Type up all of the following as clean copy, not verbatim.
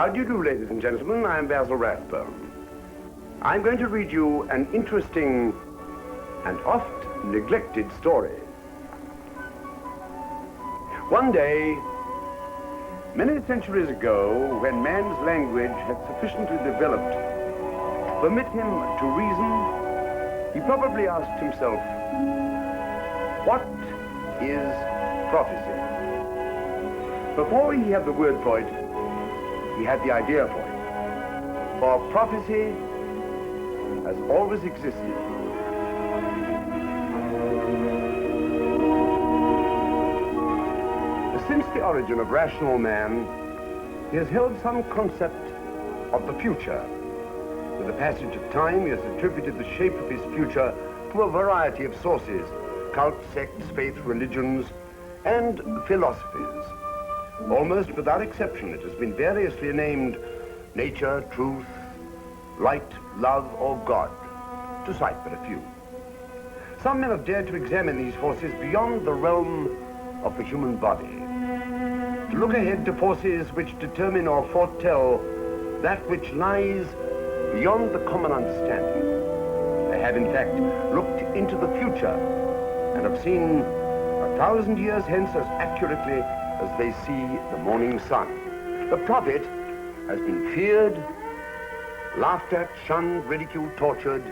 How do you do, ladies and gentlemen? I'm Basil Rathbone. I'm going to read you an interesting and oft neglected story. One day, many centuries ago, when man's language had sufficiently developed to permit him to reason, he probably asked himself, what is prophecy? Before he had the word for it, he had the idea for it. For prophecy has always existed. Since the origin of rational man, he has held some concept of the future. With the passage of time, he has attributed the shape of his future to a variety of sources: cults, sects, faith, religions, and philosophies. Almost without exception, it has been variously named nature, truth, light, love, or God, to cite but a few. Some men have dared to examine these forces beyond the realm of the human body, to look ahead to forces which determine or foretell that which lies beyond the common understanding. They have, in fact, looked into the future and have seen 1,000 years hence as accurately as they see the morning sun. The prophet has been feared, laughed at, shunned, ridiculed, tortured,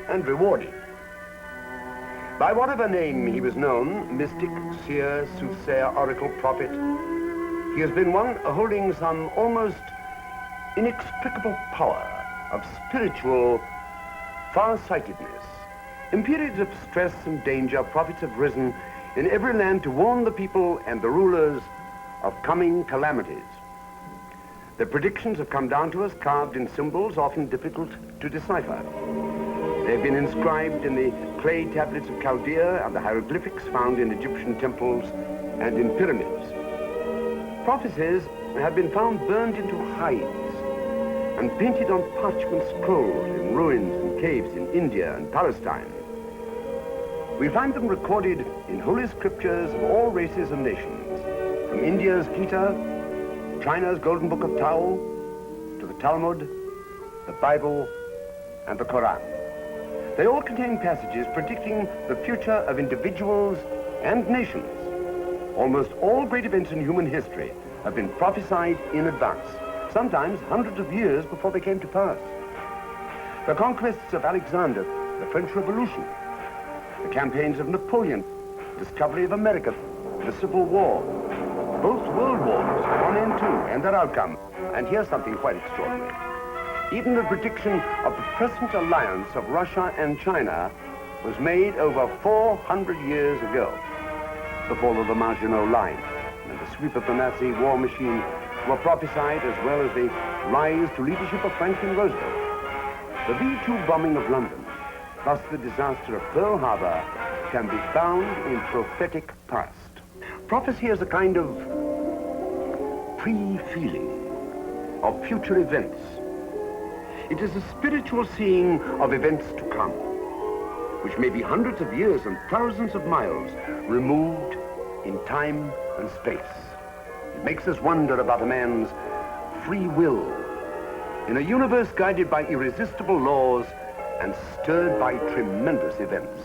and rewarded. By whatever name he was known, mystic, seer, soothsayer, oracle, prophet, he has been one holding some almost inexplicable power of spiritual far-sightedness. In periods of stress and danger, prophets have risen in every land to warn the people and the rulers of coming calamities. Their predictions have come down to us carved in symbols often difficult to decipher. They've been inscribed in the clay tablets of Chaldea and the hieroglyphics found in Egyptian temples and in pyramids. Prophecies have been found burned into hides and painted on parchment scrolls in ruins and caves in India and Palestine. We find them recorded in holy scriptures of all races and nations, from India's Gita, China's Golden Book of Tao, to the Talmud, the Bible, and the Quran. They all contain passages predicting the future of individuals and nations. Almost all great events in human history have been prophesied in advance, sometimes hundreds of years before they came to pass. The conquests of Alexander, the French Revolution, the campaigns of Napoleon, the discovery of America, the Civil War, both world wars, one and two, and their outcome. And here's something quite extraordinary. Even the prediction of the present alliance of Russia and China was made over 400 years ago. The fall of the Maginot Line and the sweep of the Nazi war machine were prophesied, as well as the rise to leadership of Franklin Roosevelt. The V-2 bombing of London, plus the disaster of Pearl Harbor, can be found in prophetic past. Prophecy is a kind of pre-feeling of future events. It is a spiritual seeing of events to come, which may be hundreds of years and thousands of miles removed in time and space. It makes us wonder about a man's free will in a universe guided by irresistible laws and stirred by tremendous events.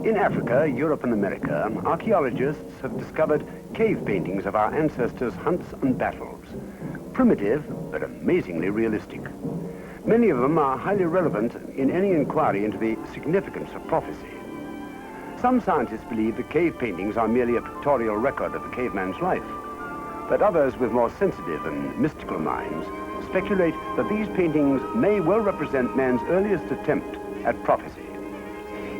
In Africa, Europe, and America, archaeologists have discovered cave paintings of our ancestors' hunts and battles. Primitive, but amazingly realistic. Many of them are highly relevant in any inquiry into the significance of prophecy. Some scientists believe the cave paintings are merely a pictorial record of the caveman's life, but others with more sensitive and mystical minds speculate that these paintings may well represent man's earliest attempt at prophecy.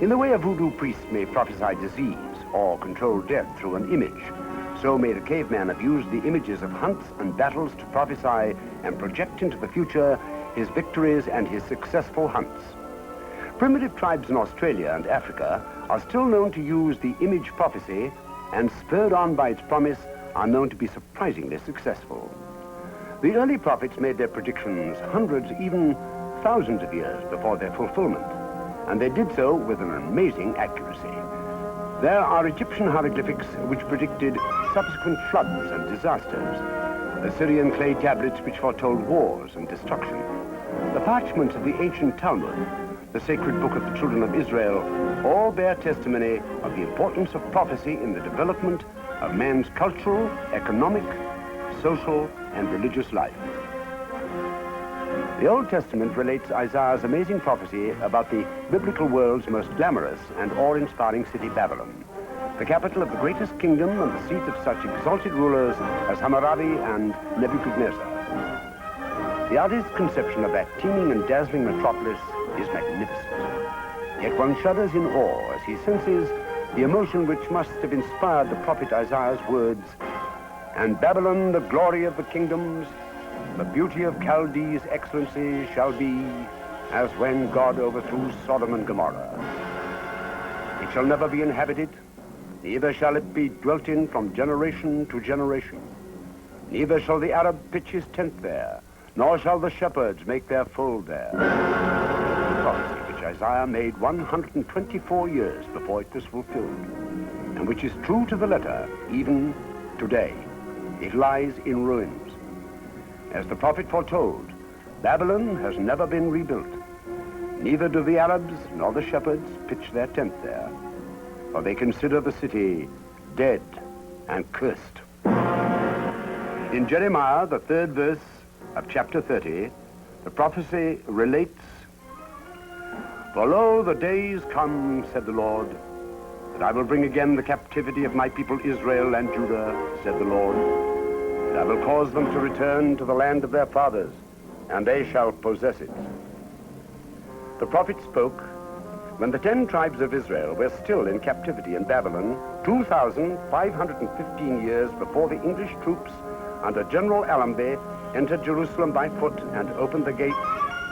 In the way a voodoo priest may prophesy disease or control death through an image, so may the caveman have used the images of hunts and battles to prophesy and project into the future his victories and his successful hunts. Primitive tribes in Australia and Africa are still known to use the image prophecy, and spurred on by its promise, are known to be surprisingly successful. The early prophets made their predictions hundreds, even thousands of years before their fulfillment, and they did so with an amazing accuracy. There are Egyptian hieroglyphics which predicted subsequent floods and disasters. the Syrian clay tablets which foretold wars and destruction, the parchments of the ancient Talmud, the sacred book of the children of Israel, all bear testimony of the importance of prophecy in the development of man's cultural, economic, social, and religious life. The Old Testament relates Isaiah's amazing prophecy about the biblical world's most glamorous and awe-inspiring city, Babylon, the capital of the greatest kingdom and the seat of such exalted rulers as Hammurabi and Nebuchadnezzar. The artist's conception of that teeming and dazzling metropolis is magnificent. Yet one shudders in awe as he senses the emotion which must have inspired the prophet Isaiah's words, "And Babylon, the glory of the kingdoms, the beauty of Chaldee's excellency shall be as when God overthrew Sodom and Gomorrah. It shall never be inhabited, neither shall it be dwelt in from generation to generation. Neither shall the Arab pitch his tent there, nor shall the shepherds make their fold there." Prophecy which Isaiah made 124 years before it was fulfilled, and which is true to the letter even today. It lies in ruins. As the prophet foretold, Babylon has never been rebuilt. Neither do the Arabs nor the shepherds pitch their tent there, for they consider the city dead and cursed. In Jeremiah, the 3rd verse of chapter 30, the prophecy relates, "For lo, the days come, said the Lord, that I will bring again the captivity of my people Israel and Judah, said the Lord. And I will cause them to return to the land of their fathers, and they shall possess it." The prophet spoke when the 10 tribes of Israel were still in captivity in Babylon, 2,515 years before the English troops under General Allenby entered Jerusalem by foot and opened the gates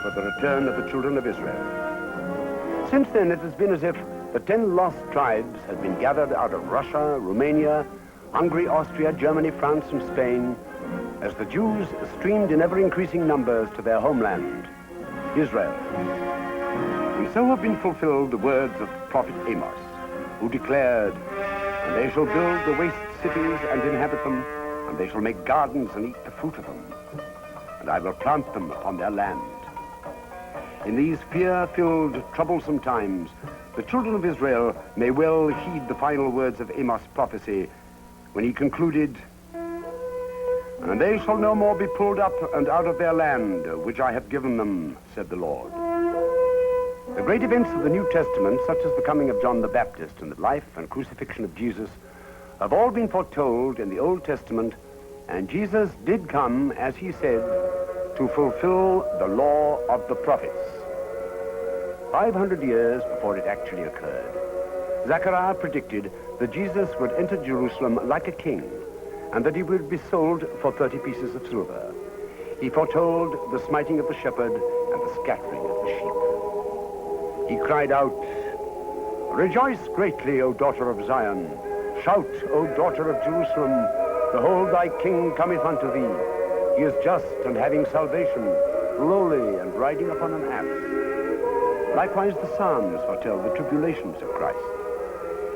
for the return of the children of Israel. Since then, it has been as if the 10 lost tribes had been gathered out of Russia, Romania, Hungary, Austria, Germany, France, and Spain, as the Jews streamed in ever-increasing numbers to their homeland, Israel. And so have been fulfilled the words of prophet Amos, who declared, "And they shall build the waste cities and inhabit them, and they shall make gardens and eat the fruit of them, and I will plant them upon their land." In these fear-filled, troublesome times, the children of Israel may well heed the final words of Amos' prophecy when he concluded, "And they shall no more be pulled up and out of their land, which I have given them, said the Lord." The great events of the New Testament, such as the coming of John the Baptist and the life and crucifixion of Jesus, have all been foretold in the Old Testament, and Jesus did come, as he said, to fulfill the law of the prophets. 500 years before it actually occurred, Zechariah predicted that Jesus would enter Jerusalem like a king, and that he would be sold for 30 pieces of silver. He foretold the smiting of the shepherd and the scattering of the sheep. He cried out, "Rejoice greatly, O daughter of Zion. Shout, O daughter of Jerusalem. Behold, thy king cometh unto thee. He is just and having salvation, lowly and riding upon an ass." Likewise the Psalms foretell the tribulations of Christ.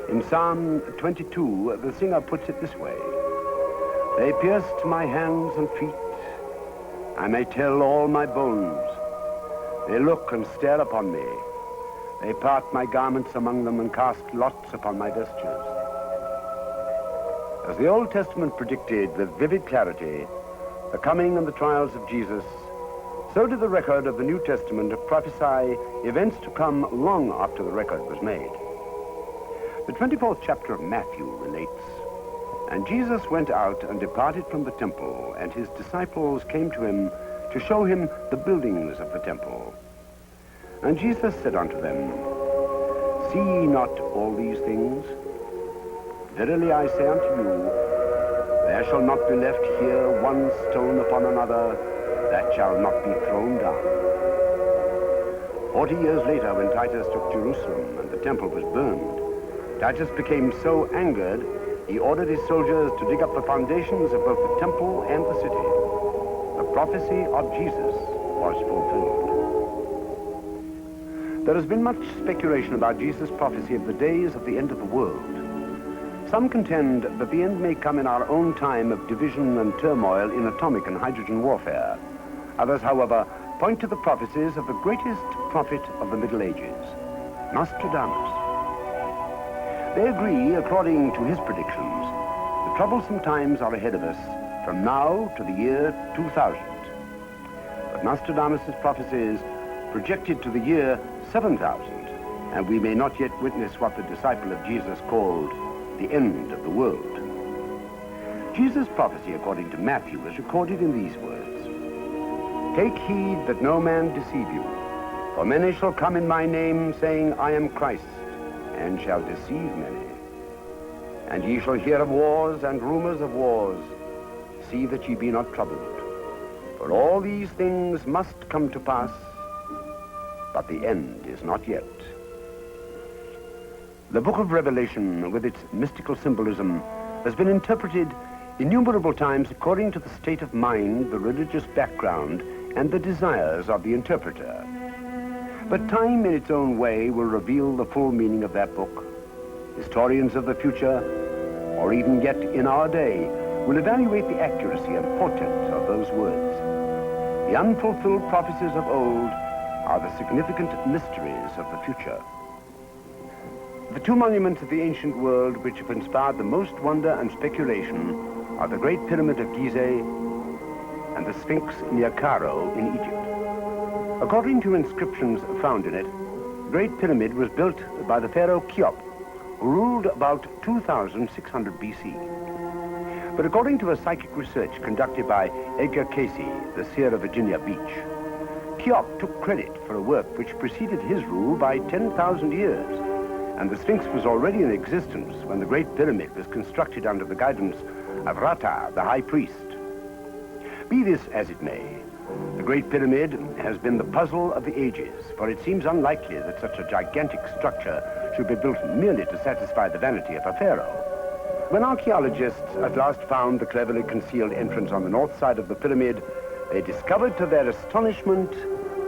In Psalm 22, the singer puts it this way, "They pierced my hands and feet. I may tell all my bones. They look and stare upon me. They part my garments among them and cast lots upon my vestures." As the Old Testament predicted with vivid clarity the coming and the trials of Jesus, so did the record of the New Testament prophesy events to come long after the record was made. The 24th chapter of Matthew relates, "And Jesus went out and departed from the temple, and his disciples came to him to show him the buildings of the temple. And Jesus said unto them, See ye not all these things? Verily I say unto you, there shall not be left here one stone upon another that shall not be thrown down." 40 years later, when Titus took Jerusalem and the temple was burned, Titus became so angered, he ordered his soldiers to dig up the foundations of both the temple and the city. The prophecy of Jesus was fulfilled. There has been much speculation about Jesus' prophecy of the days of the end of the world. Some contend that the end may come in our own time of division and turmoil in atomic and hydrogen warfare. Others, however, point to the prophecies of the greatest prophet of the Middle Ages, Nostradamus. They agree, according to his predictions, the troublesome times are ahead of us from now to the year 2000. But Nostradamus' prophecies projected to the year 7000, and we may not yet witness what the disciple of Jesus called the end of the world. Jesus' prophecy, according to Matthew, is recorded in these words: "Take heed that no man deceive you, for many shall come in my name, saying, I am Christ, and shall deceive many. And ye shall hear of wars and rumors of wars. See that ye be not troubled. For all these things must come to pass, but the end is not yet." The book of Revelation, with its mystical symbolism, has been interpreted innumerable times according to the state of mind, the religious background, and the desires of the interpreter. But time in its own way will reveal the full meaning of that book. Historians of the future, or even yet in our day, will evaluate the accuracy and portent of those words. The unfulfilled prophecies of old are the significant mysteries of the future. The two monuments of the ancient world which have inspired the most wonder and speculation are the Great Pyramid of Gizeh and the Sphinx near Cairo in Egypt. According to inscriptions found in it, the Great Pyramid was built by the pharaoh Cheops, who ruled about 2600 BC. But according to a psychic research conducted by Edgar Casey, the seer of Virginia Beach, Cheops took credit for a work which preceded his rule by 10,000 years, and the Sphinx was already in existence when the Great Pyramid was constructed under the guidance of Rata, the high priest. Be this as it may, the Great Pyramid has been the puzzle of the ages, for it seems unlikely that such a gigantic structure should be built merely to satisfy the vanity of a pharaoh. When archaeologists at last found the cleverly concealed entrance on the north side of the pyramid, they discovered to their astonishment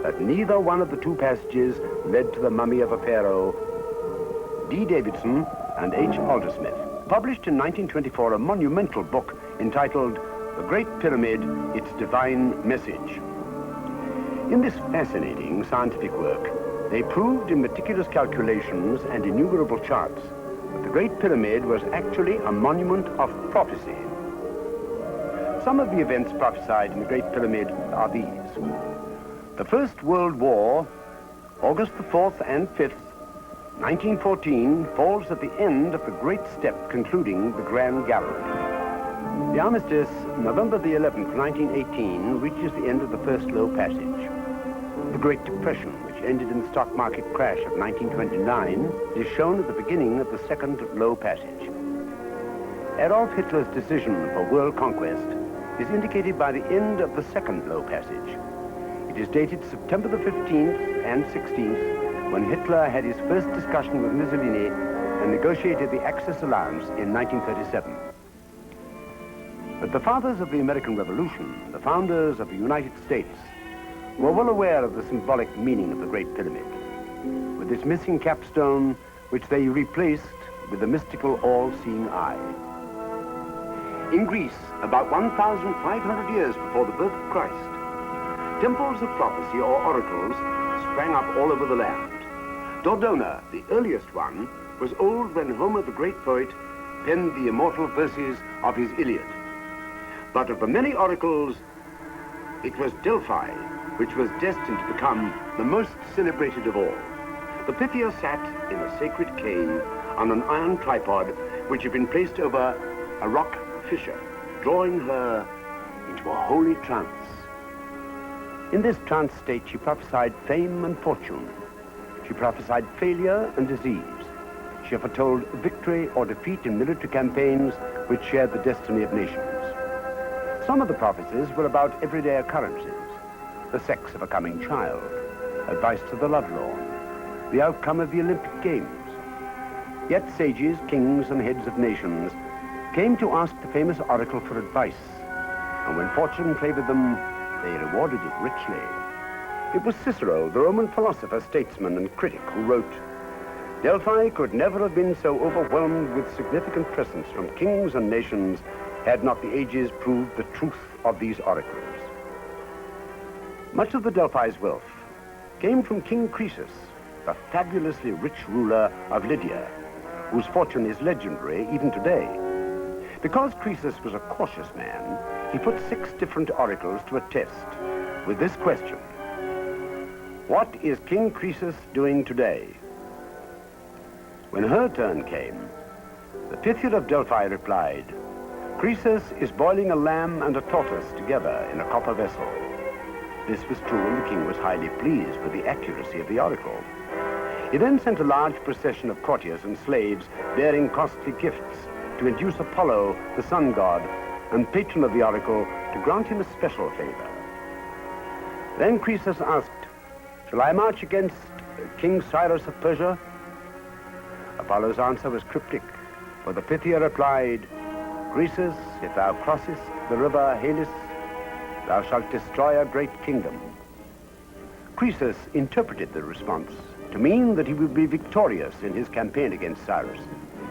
that neither one of the two passages led to the mummy of a pharaoh. D. Davidson and H. Aldersmith published in 1924 a monumental book entitled The Great Pyramid, Its Divine Message. In this fascinating scientific work, they proved in meticulous calculations and innumerable charts that the Great Pyramid was actually a monument of prophecy. Some of the events prophesied in the Great Pyramid are these. The First World War, August the 4th and 5th, 1914, falls at the end of the great step concluding the Grand Gallery. The armistice, November the 11th, 1918, reaches the end of the first low passage. The Great Depression, which ended in the stock market crash of 1929, is shown at the beginning of the second low passage. Adolf Hitler's decision for world conquest is indicated by the end of the second low passage. It is dated September the 15th and 16th, when Hitler had his first discussion with Mussolini and negotiated the Axis Alliance in 1937. But the fathers of the American Revolution, the founders of the United States, were well aware of the symbolic meaning of the Great Pyramid, with its missing capstone, which they replaced with the mystical all-seeing eye. In Greece, about 1,500 years before the birth of Christ, temples of prophecy or oracles sprang up all over the land. Dodona, the earliest one, was old when Homer, the great poet, penned the immortal verses of his Iliad. But of the many oracles, it was Delphi which was destined to become the most celebrated of all. The Pythia sat in a sacred cave on an iron tripod which had been placed over a rock fissure, drawing her into a holy trance. In this trance state, she prophesied fame and fortune. She prophesied failure and disease. She foretold victory or defeat in military campaigns which shared the destiny of nations. Some of the prophecies were about everyday occurrences: the sex of a coming child, advice to the lovelorn, the outcome of the Olympic Games. Yet sages, kings, and heads of nations came to ask the famous oracle for advice, and when fortune favored them, they rewarded it richly. It was Cicero, the Roman philosopher, statesman, and critic, who wrote, Delphi could never have been so overwhelmed with significant presents from kings and nations had not the ages proved the truth of these oracles. Much of the Delphi's wealth came from King Croesus, the fabulously rich ruler of Lydia, whose fortune is legendary even today. Because Croesus was a cautious man, he put 6 different oracles to a test with this question: what is King Croesus doing today? When her turn came, the Pythia of Delphi replied, Croesus is boiling a lamb and a tortoise together in a copper vessel. This was true, and the king was highly pleased with the accuracy of the oracle. He then sent a large procession of courtiers and slaves bearing costly gifts to induce Apollo, the sun god and patron of the oracle, to grant him a special favor. Then Croesus asked, shall I march against King Cyrus of Persia? Apollo's answer was cryptic, for the Pythia replied, Croesus, if thou crossest the river Halys, thou shalt destroy a great kingdom. Croesus interpreted the response to mean that he would be victorious in his campaign against Cyrus,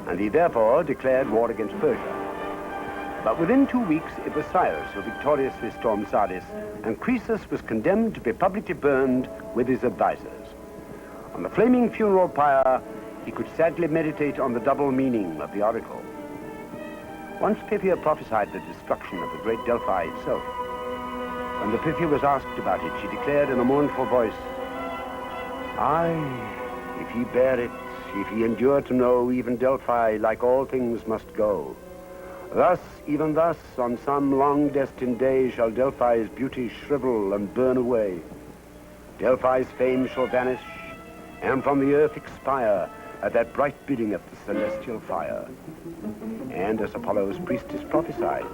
and he therefore declared war against Persia. But within 2 weeks, it was Cyrus who victoriously stormed Sardis, and Croesus was condemned to be publicly burned with his advisors. On the flaming funeral pyre, he could sadly meditate on the double meaning of the oracle. Once Pythia prophesied the destruction of the great Delphi itself. When the Pythia was asked about it, she declared in a mournful voice, aye, if he bear it, if he endure to know, even Delphi, like all things, must go. Thus, even thus, on some long destined day, shall Delphi's beauty shrivel and burn away. Delphi's fame shall vanish, and from the earth expire, at that bright bidding of the celestial fire. And as Apollo's priestess prophesied,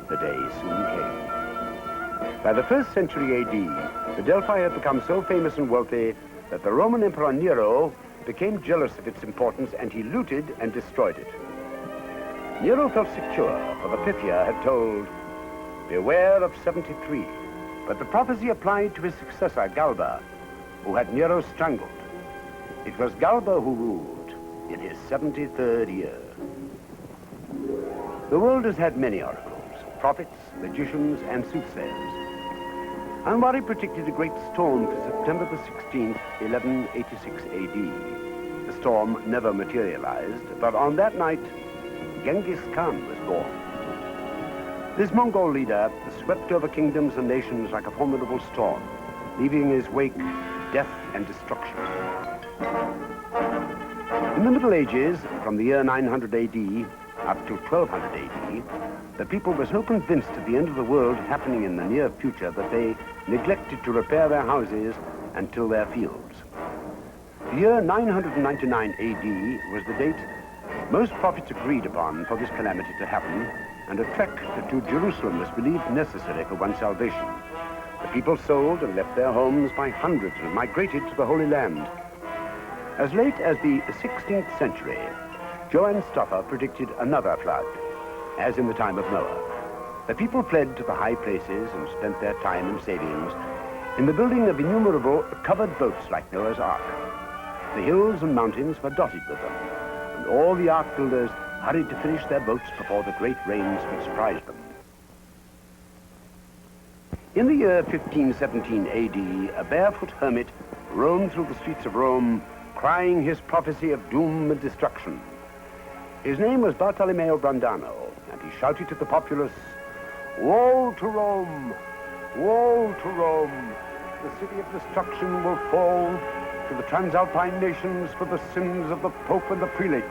the day soon came. By the 1st century AD, the Delphi had become so famous and wealthy that the Roman Emperor Nero became jealous of its importance, and he looted and destroyed it. Nero felt secure, for the Pythia had told, beware of 73, but the prophecy applied to his successor, Galba, who had Nero strangled. It was Galba who ruled in his 73rd year. The world has had many oracles, prophets, magicians, and soothsayers. Anwari predicted a great storm for September the 16th, 1186 AD. The storm never materialized, but on that night, Genghis Khan was born. This Mongol leader swept over kingdoms and nations like a formidable storm, leaving in his wake death and destruction. In the Middle Ages, from the year 900 AD up to 1200 AD, the people were so convinced of the end of the world happening in the near future that they neglected to repair their houses and till their fields. The year 999 AD was the date most prophets agreed upon for this calamity to happen, and a trek to Jerusalem was believed necessary for one's salvation. The people sold and left their homes by hundreds and migrated to the Holy Land. As late as the 16th century, Johann Stoffer predicted another flood, as in the time of Noah. The people fled to the high places and spent their time and savings in the building of innumerable covered boats like Noah's Ark. The hills and mountains were dotted with them, and all the ark builders hurried to finish their boats before the great rains would surprise them. In the year 1517 AD, a barefoot hermit roamed through the streets of Rome, crying his prophecy of doom and destruction. His name was Bartolomeo Brandano, and he shouted to the populace, woe to Rome! Woe to Rome! The city of destruction will fall to the Transalpine nations for the sins of the Pope and the prelates.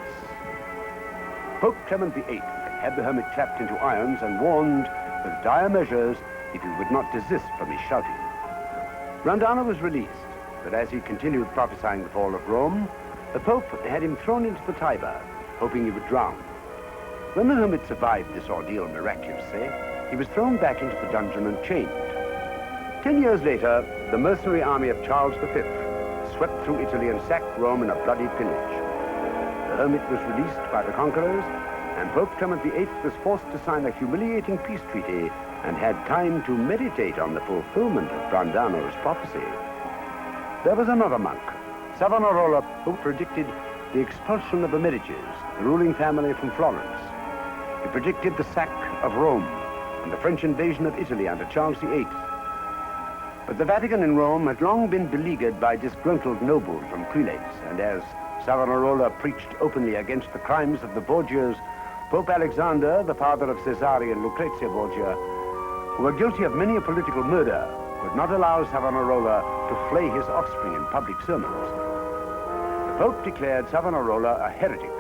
Pope Clement VIII had the hermit clapped into irons and warned with dire measures if he would not desist from his shouting. Brandano was released, but as he continued prophesying the fall of Rome, the Pope had him thrown into the Tiber, hoping he would drown. When the hermit survived this ordeal miraculously, he was thrown back into the dungeon and chained. 10 years later, the mercenary army of Charles V swept through Italy and sacked Rome in a bloody pillage. The hermit was released by the conquerors, and Pope Clement VIII was forced to sign a humiliating peace treaty and had time to meditate on the fulfillment of Brandano's prophecy. There was another monk, Savonarola, who predicted the expulsion of the Medicis, the ruling family from Florence. He predicted the sack of Rome and the French invasion of Italy under Charles VIII. But the Vatican and Rome had long been beleaguered by disgruntled nobles and prelates, and as Savonarola preached openly against the crimes of the Borgias, Pope Alexander, the father of Cesare and Lucrezia Borgia, who were guilty of many a political murder, would not allow Savonarola to flay his offspring in public sermons. The Pope declared Savonarola a heretic,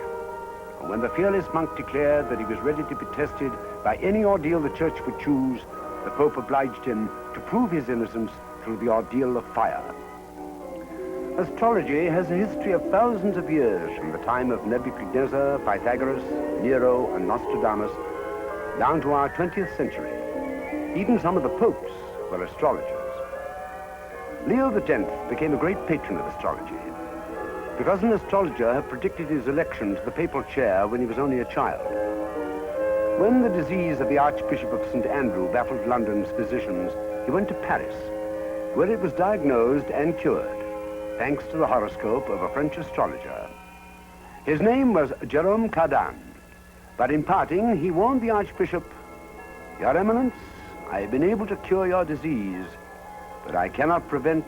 and when the fearless monk declared that he was ready to be tested by any ordeal the church would choose, the Pope obliged him to prove his innocence through the ordeal of fire. Astrology has a history of thousands of years, from the time of Nebuchadnezzar, Pythagoras, Nero, and Nostradamus, down to our 20th century. Even some of the popes were astrologers. Leo X became a great patron of astrology, because an astrologer had predicted his election to the papal chair when he was only a child. When the disease of the Archbishop of St. Andrew baffled London's physicians, he went to Paris, where it was diagnosed and cured, thanks to the horoscope of a French astrologer. His name was Jerome Cardan, but in parting, he warned the Archbishop, "Your Eminence, I have been able to cure your disease, but I cannot prevent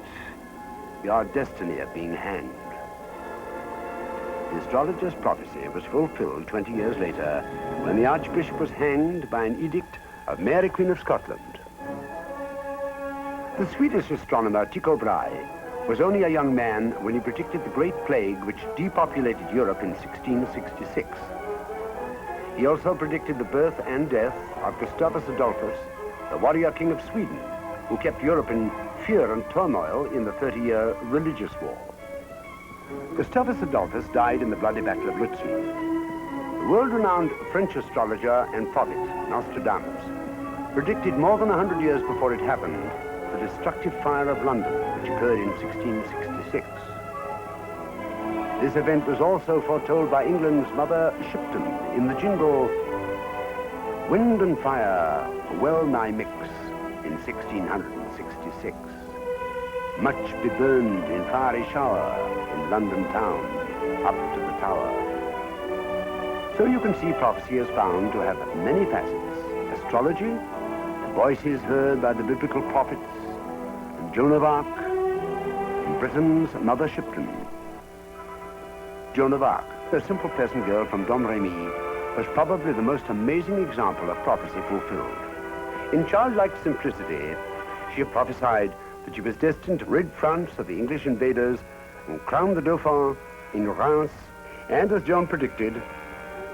your destiny of being hanged." The astrologer's prophecy was fulfilled 20 years later, when the Archbishop was hanged by an edict of Mary Queen of Scotland. The Swedish astronomer Tycho Brahe was only a young man when he predicted the Great Plague which depopulated Europe in 1666. He also predicted the birth and death of Gustavus Adolphus, the warrior king of Sweden, who kept Europe in fear and turmoil in the 30-year religious war. Gustavus Adolphus died in the bloody Battle of Lutzen. The world-renowned French astrologer and prophet, Nostradamus, predicted more than 100 years before it happened the destructive fire of London, which occurred in 1666. This event was also foretold by England's Mother Shipton in the jingle, "Wind and fire well nigh mix" in 1666. Much be burned in fiery shower in London town, up to the tower. So you can see prophecy is found to have many facets. Astrology, the voices heard by the biblical prophets, and Joan of Arc, and Britain's Mother Shipton. Joan of Arc, a simple peasant girl from Domremy, was probably the most amazing example of prophecy fulfilled. In childlike simplicity, she prophesied that she was destined to rid France of the English invaders and crown the Dauphin in Reims, and as Joan predicted,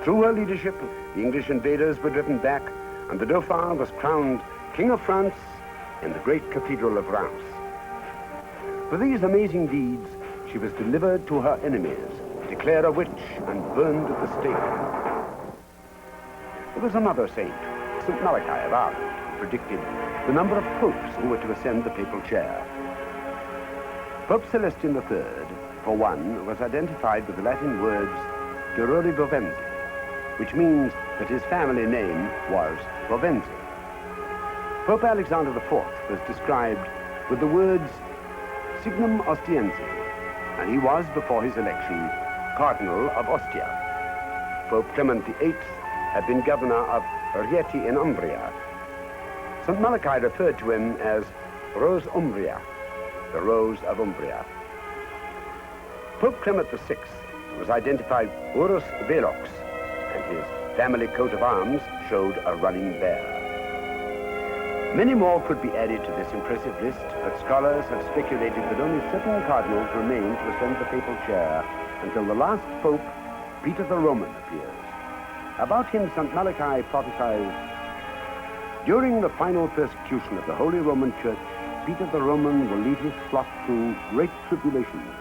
through her leadership, the English invaders were driven back, and the Dauphin was crowned King of France in the great cathedral of Reims. For these amazing deeds, she was delivered to her enemies, declared a witch, and burned at the stake. There was another saint, St. Malachi of Ireland, who predicted the number of popes who were to ascend the papal chair. Pope Celestine III, for one, was identified with the Latin words Durori Bovensi, which means that his family name was Bovensi. Pope Alexander IV was described with the words Signum Ostiensi, and he was, before his election, Cardinal of Ostia. Pope Clement VIII had been governor of Rieti in Umbria. St. Malachi referred to him as Rose Umbria, the Rose of Umbria. Pope Clement VI was identified Urus Velox, and his family coat of arms showed a running bear. Many more could be added to this impressive list, but scholars have speculated that only 7 cardinals remain to ascend the papal chair until the last pope, Peter the Roman, appears. About him, St. Malachi prophesies, "During the final persecution of the Holy Roman Church, Peter the Roman will lead his flock through great tribulations.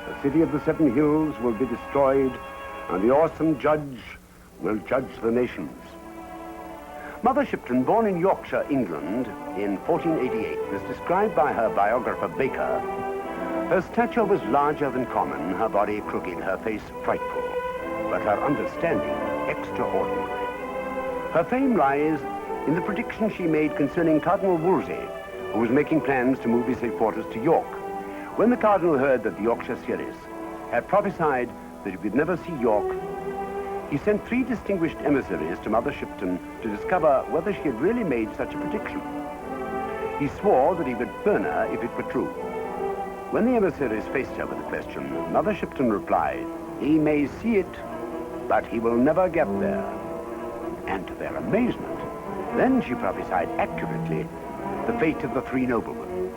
The city of the 7 hills will be destroyed, and the awesome judge will judge the nations." Mother Shipton, born in Yorkshire, England, in 1488, was described by her biographer Baker. Her stature was larger than common, her body crooked, her face frightful, but her understanding extraordinary. Her fame lies in the prediction she made concerning Cardinal Wolsey, who was making plans to move his headquarters to York. When the Cardinal heard that the Yorkshire Series had prophesied that he would never see York, he sent 3 distinguished emissaries to Mother Shipton to discover whether she had really made such a prediction. He swore that he would burn her if it were true. When the emissaries faced her with the question, Mother Shipton replied, "He may see it, but he will never get there." And to their amazement, then she prophesied accurately the fate of the 3 noblemen.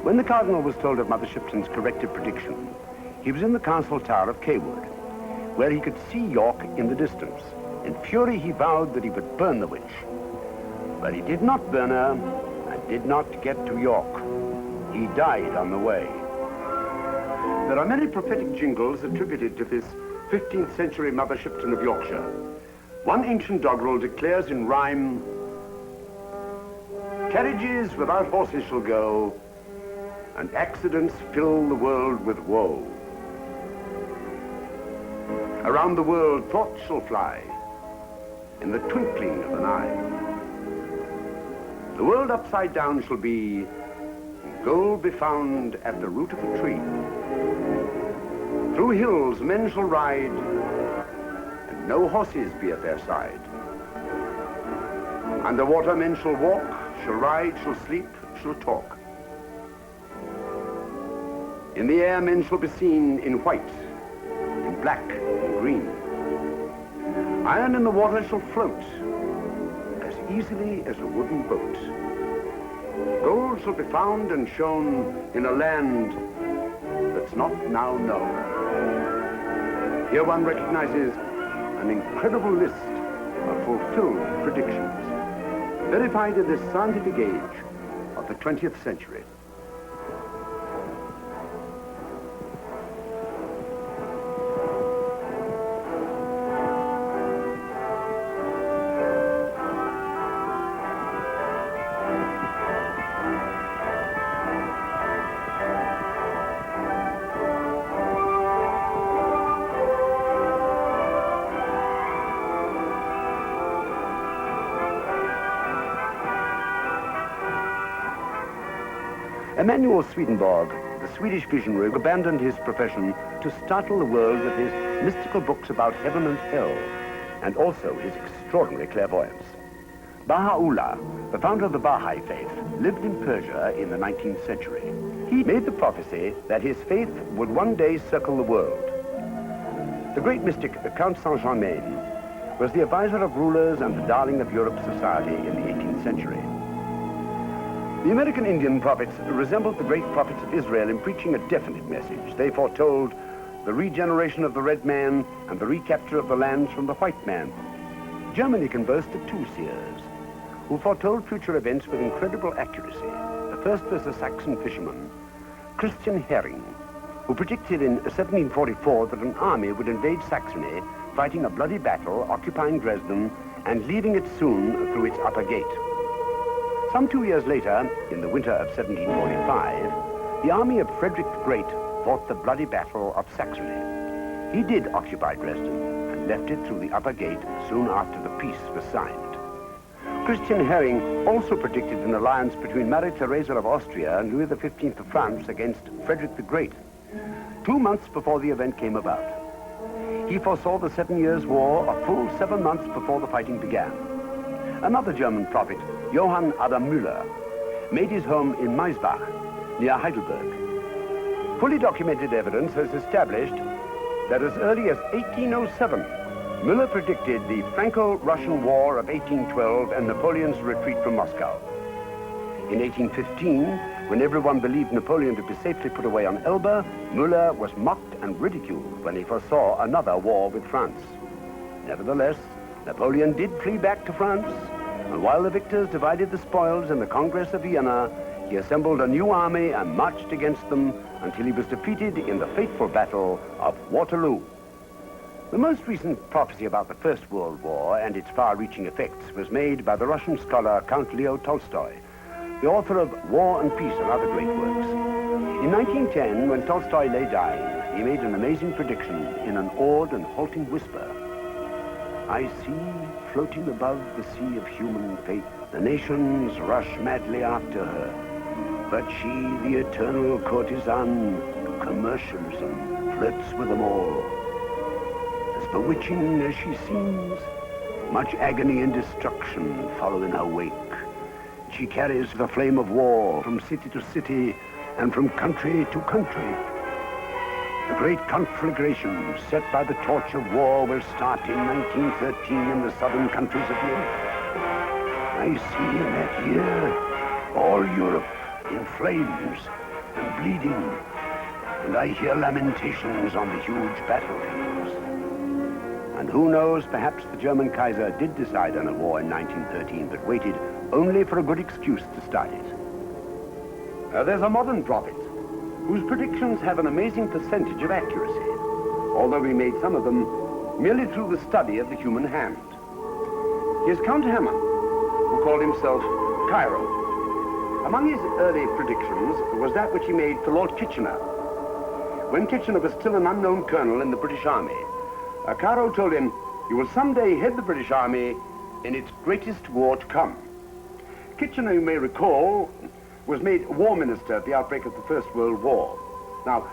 When the Cardinal was told of Mother Shipton's corrected prediction, he was in the castle tower of Cawood, where he could see York in the distance. In fury, he vowed that he would burn the witch. But he did not burn her and did not get to York. He died on the way. There are many prophetic jingles attributed to this 15th century Mother Shipton of Yorkshire. One ancient doggerel declares in rhyme, "Carriages without horses shall go, and accidents fill the world with woe. Around the world thoughts shall fly, in the twinkling of an eye. The world upside down shall be, and gold be found at the root of a tree. Through hills men shall ride, and no horses be at their side. Underwater men shall walk, shall ride, shall sleep, shall talk. In the air men shall be seen in white, in black and green. Iron in the water shall float as easily as a wooden boat. Gold shall be found and shown in a land that's not now known." Here one recognizes an incredible list of fulfilled predictions, verified in this scientific age of the 20th century. Emanuel Swedenborg, the Swedish visionary, abandoned his profession to startle the world with his mystical books about heaven and hell, and also his extraordinary clairvoyance. Baha'u'llah, the founder of the Baha'i faith, lived in Persia in the 19th century. He made the prophecy that his faith would one day circle the world. The great mystic Count Saint-Germain was the advisor of rulers and the darling of Europe's society in the 18th century. The American Indian prophets resembled the great prophets of Israel in preaching a definite message. They foretold the regeneration of the red man and the recapture of the lands from the white man. Germany can boast of 2 seers who foretold future events with incredible accuracy. The first was a Saxon fisherman, Christian Herring, who predicted in 1744 that an army would invade Saxony, fighting a bloody battle, occupying Dresden, and leaving it soon through its upper gate. Some 2 years later, in the winter of 1745, the army of Frederick the Great fought the bloody battle of Saxony. He did occupy Dresden and left it through the upper gate soon after the peace was signed. Christian Herring also predicted an alliance between Maria Theresa of Austria and Louis XV of France against Frederick the Great, 2 months before the event came about. He foresaw the 7 Years' War a full 7 months before the fighting began. Another German prophet, Johann Adam Müller, made his home in Maisbach, near Heidelberg. Fully documented evidence has established that as early as 1807, Müller predicted the Franco-Russian War of 1812 and Napoleon's retreat from Moscow. In 1815, when everyone believed Napoleon to be safely put away on Elba, Müller was mocked and ridiculed when he foresaw another war with France. Nevertheless, Napoleon did flee back to France, and while the victors divided the spoils in the Congress of Vienna, he assembled a new army and marched against them until he was defeated in the fateful battle of Waterloo. The most recent prophecy about the First World War and its far-reaching effects was made by the Russian scholar Count Leo Tolstoy, the author of War and Peace and other great works. In 1910, when Tolstoy lay dying, he made an amazing prediction in an awed and halting whisper. "I see, floating above the sea of human fate, the nations rush madly after her. But she, the eternal courtesan, commercialism, flirts with them all. bewitching as she seems, much agony and destruction follow in her wake. She carries the flame of war from city to city and from country to country. The great conflagration set by the torch of war will start in 1913 in the southern countries of Europe. I see in that year all Europe in flames and bleeding, and I hear lamentations on the huge battlefields. And who knows, perhaps the German Kaiser did decide on a war in 1913, but waited only for a good excuse to start it. There's a modern prophet whose predictions have an amazing percentage of accuracy, although he made some of them merely through the study of the human hand. He is Count Hamann, who called himself Cairo. Among his early predictions was that which he made for Lord Kitchener. When Kitchener was still an unknown colonel in the British Army, Cairo told him, "You will someday head the British Army in its greatest war to come." Kitchener, you may recall, was made war minister at the outbreak of the First World War. Now,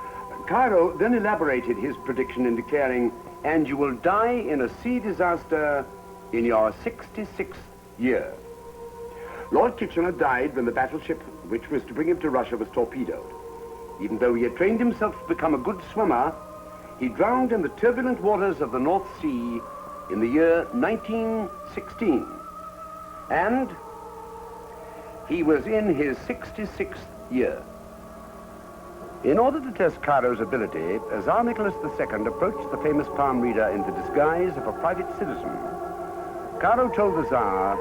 Cairo then elaborated his prediction in declaring, "And you will die in a sea disaster in your 66th year." Lord Kitchener died when the battleship which was to bring him to Russia was torpedoed. Even though he had trained himself to become a good swimmer, he drowned in the turbulent waters of the North Sea in the year 1916. And he was in his 66th year. In order to test Cairo's ability, Tsar Nicholas II approached the famous palm reader in the disguise of a private citizen. Cairo told the Tsar,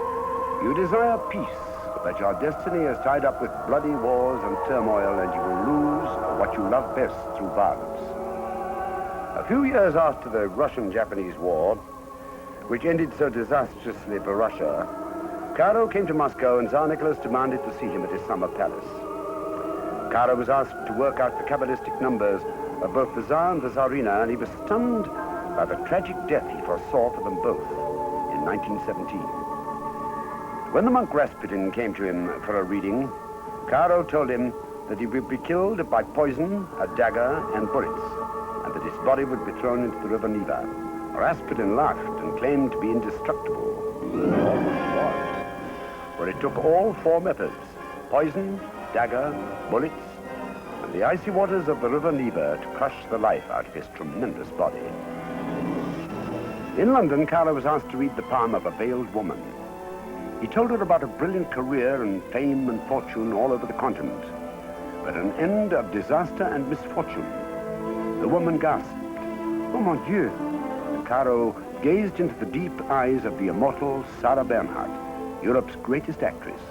"You desire peace, but your destiny is tied up with bloody wars and turmoil, and you will lose what you love best through violence." A few years after the Russian-Japanese War, which ended so disastrously for Russia, Cairo came to Moscow and Tsar Nicholas demanded to see him at his summer palace. Cairo was asked to work out the Kabbalistic numbers of both the Tsar and the Tsarina, and he was stunned by the tragic death he foresaw for them both in 1917. When the monk Rasputin came to him for a reading, Cairo told him that he would be killed by poison, a dagger, and bullets, and that his body would be thrown into the river Neva. Rasputin laughed and claimed to be indestructible. He almost was, for it took all four methods: poison, dagger, bullets, and the icy waters of the river Neva to crush the life out of his tremendous body. In London, Cairo was asked to read the palm of a veiled woman. He told her about a brilliant career and fame and fortune all over the continent, but an end of disaster and misfortune. The woman gasped, "Oh, mon Dieu!" Cairo gazed into the deep eyes of the immortal Sarah Bernhardt, Europe's greatest actress.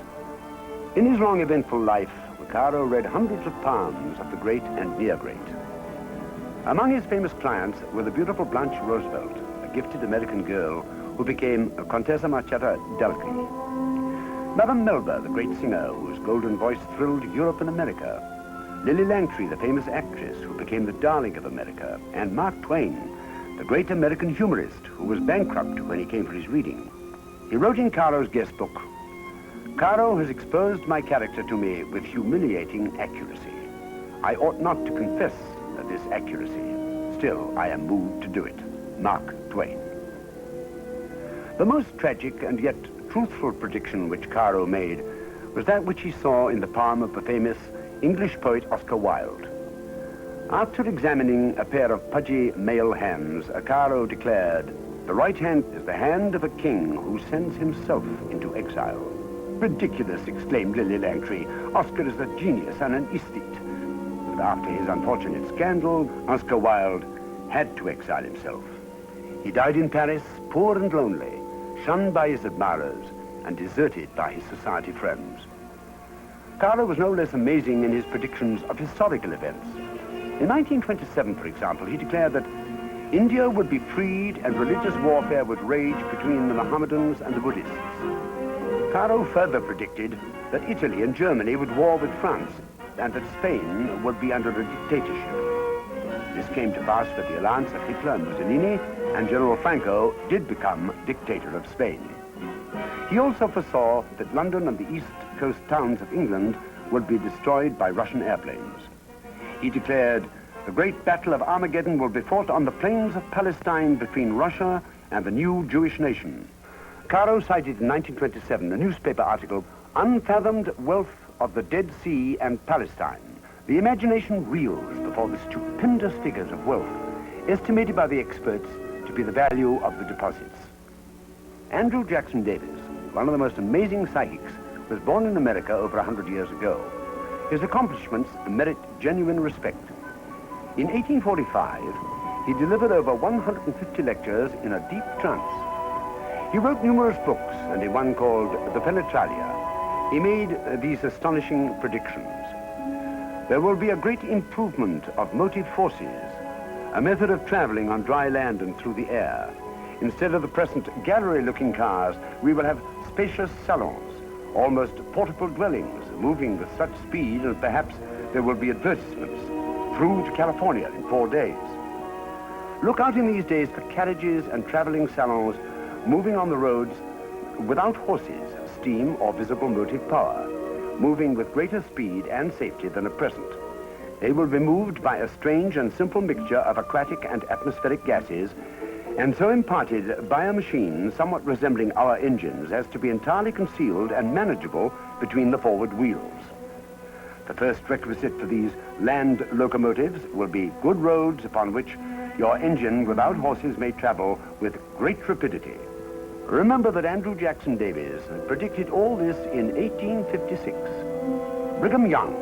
In his long, eventful life, Cairo read hundreds of palms of the great and near great. Among his famous clients were the beautiful Blanche Roosevelt, a gifted American girl who became Contessa Marchetta d'Alcri. Madame Melba, the great singer whose golden voice thrilled Europe and America. Lily Langtry, the famous actress who became the darling of America. And Mark Twain, the great American humorist who was bankrupt when he came for his reading. He wrote in Cairo's guest book, "Cairo has exposed my character to me with humiliating accuracy. I ought not to confess this accuracy. Still, I am moved to do it." Mark Twain. The most tragic and yet truthful prediction which Cairo made was that which he saw in the palm of the famous English poet Oscar Wilde. After examining a pair of pudgy male hands, Cairo declared, "The right hand is the hand of a king who sends himself into exile." "Ridiculous," exclaimed Lily Langtry. "Oscar is a genius and an aesthete." But after his unfortunate scandal, Oscar Wilde had to exile himself. He died in Paris, poor and lonely, shunned by his admirers and deserted by his society friends. Cairo was no less amazing in his predictions of historical events. In 1927, for example, he declared that India would be freed and religious warfare would rage between the Mohammedans and the Buddhists. Cairo further predicted that Italy and Germany would war with France and that Spain would be under a dictatorship. This came to pass with the alliance of Hitler and Mussolini, and General Franco did become dictator of Spain. He also foresaw that London and the east coast towns of England would be destroyed by Russian airplanes. He declared The great battle of Armageddon will be fought on the plains of Palestine between Russia and the new Jewish nation. Caro cited in 1927 a newspaper article, Unfathomed Wealth of the Dead Sea and Palestine. The imagination reels before the stupendous figures of wealth, estimated by the experts to be the value of the deposits. Andrew Jackson Davis, one of the most amazing psychics, was born in America over 100 years ago. His accomplishments merit genuine respect. In 1845, he delivered over 150 lectures in a deep trance. He wrote numerous books, and in one called The Penetralia, he made these astonishing predictions. There will be a great improvement of motive forces, a method of traveling on dry land and through the air. Instead of the present gallery-looking cars, we will have spacious salons, almost portable dwellings, moving with such speed, and perhaps there will be advertisements through to California in 4 days. Look out in these days for carriages and traveling salons moving on the roads without horses, steam, or visible motive power, moving with greater speed and safety than at present. They will be moved by a strange and simple mixture of aquatic and atmospheric gases, and so imparted by a machine somewhat resembling our engines as to be entirely concealed and manageable between the forward wheels. The first requisite for these land locomotives will be good roads upon which your engine without horses may travel with great rapidity. Remember that Andrew Jackson Davis predicted all this in 1856. Brigham Young,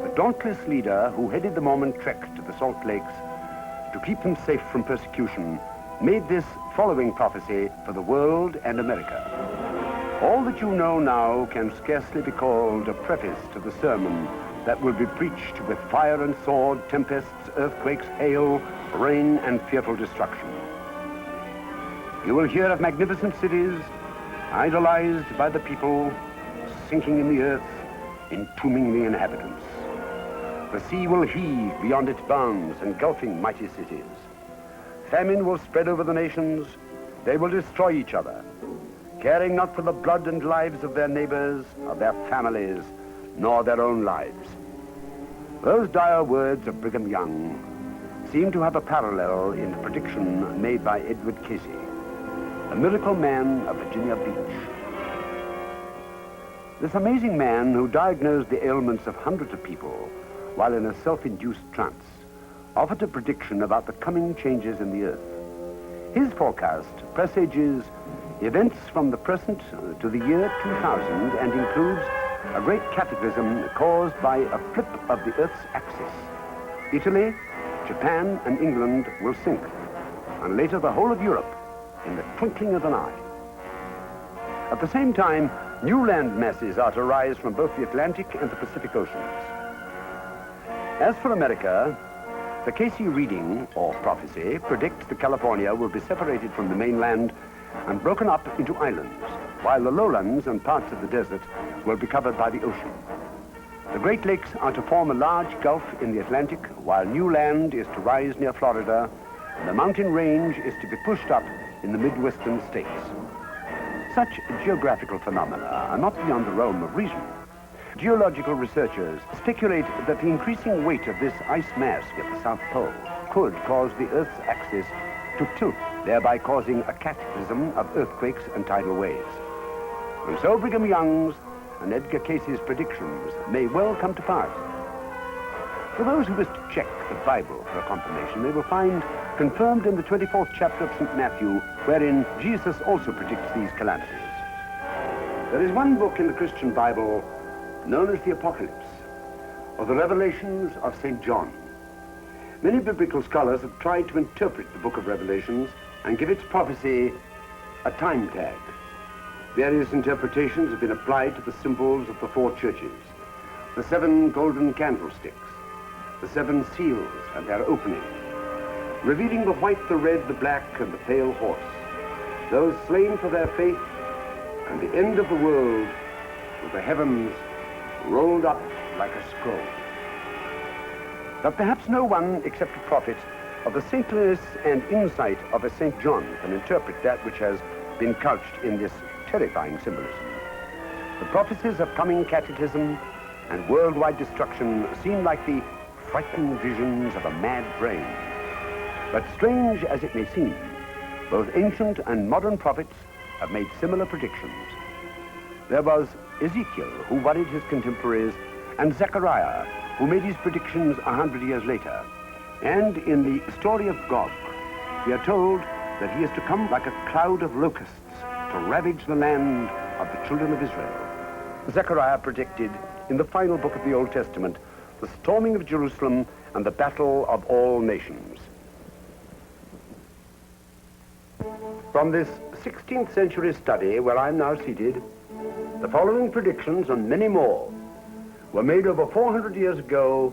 the dauntless leader who headed the Mormon trek to the Salt Lakes to keep them safe from persecution, made this following prophecy for the world and America. All that you know now can scarcely be called a preface to the sermon that will be preached with fire and sword, tempests, earthquakes, hail, rain, and fearful destruction. You will hear of magnificent cities, idolized by the people, sinking in the earth, entombing the inhabitants. The sea will heave beyond its bounds, engulfing mighty cities. Famine will spread over the nations. They will destroy each other, caring not for the blood and lives of their neighbors, of their families, nor their own lives. Those dire words of Brigham Young seem to have a parallel in the prediction made by Edward Casey, a miracle man of Virginia Beach. This amazing man who diagnosed the ailments of hundreds of people while in a self-induced trance offered a prediction about the coming changes in the earth. His forecast presages events from the present to the year 2000 and includes a great cataclysm caused by a flip of the Earth's axis. Italy, Japan, and England will sink, and later the whole of Europe in the twinkling of an eye. At the same time, new land masses are to rise from both the Atlantic and the Pacific Oceans. As for America, the Casey reading, or prophecy, predicts that California will be separated from the mainland and broken up into islands, while the lowlands and parts of the desert will be covered by the ocean. The Great Lakes are to form a large gulf in the Atlantic, while new land is to rise near Florida, and the mountain range is to be pushed up in the Midwestern states. Such geographical phenomena are not beyond the realm of reason. Geological researchers speculate that the increasing weight of this ice mass at the South Pole could cause the Earth's axis to tilt, thereby causing a cataclysm of earthquakes and tidal waves. And so Brigham Young's and Edgar Casey's predictions may well come to pass. For those who wish to check the Bible for a confirmation, they will find confirmed in the 24th chapter of St. Matthew, wherein Jesus also predicts these calamities. There is one book in the Christian Bible known as the Apocalypse, or the Revelations of St. John. Many biblical scholars have tried to interpret the book of Revelations and give its prophecy a time tag. Various interpretations have been applied to the symbols of the four churches, the 7 golden candlesticks, the 7 seals and their opening, revealing the white, the red, the black, and the pale horse, those slain for their faith, and the end of the world with the heavens rolled up like a scroll. But perhaps no one except a prophet of the saintliness and insight of a St. John can interpret that which has been couched in this terrifying symbolism. The prophecies of coming cataclysm and worldwide destruction seem like the frightening visions of a mad brain. But strange as it may seem, both ancient and modern prophets have made similar predictions. There was Ezekiel, who worried his contemporaries, and Zechariah, who made his predictions 100 years later. And in the story of Gog, we are told that he is to come like a cloud of locusts to ravage the land of the children of Israel. Zechariah predicted in the final book of the Old Testament the storming of Jerusalem and the battle of all nations. From this 16th century study where I'm now seated, the following predictions and many more were made over 400 years ago